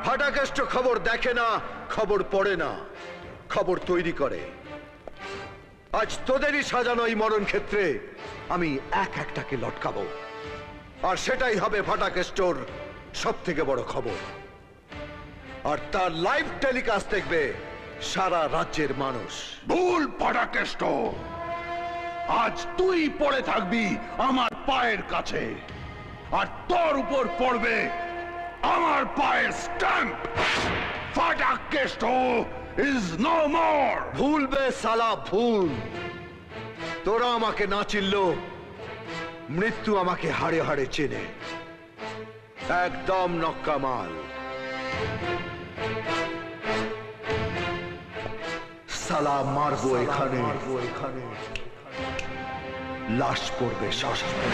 ফাটাকেষ্ট খবর দেখে না, খবর পড়ে না, খবর তৈরি করে। আজ তোদেরই সাজানো এই মরণ ক্ষেত্রে আমি এক একটাকে লটকাবো, আর সেটাই হবে ফাটাকেষ্টর সব থেকে বড় খবর। আর তার লাইভ টেলিকাস্ট দেখবে সারা রাজ্যের মানুষ। ভুল ফাটাকেষ্ট, আজ তুই পড়ে থাকবি আমার পায়ের কাছে, আর তোর উপর পড়বে আমার পায়ের stamp. Fatakeshto is no more. ভুল বে সালা ভুল। তোরা আমাকে না চিনলেও মৃত্যু আমাকে হাড়ে হাড়ে চেনে। একদম নক্কা মাল। সালা মারবো এখানে, লাশ পড়বে শ্মশানে।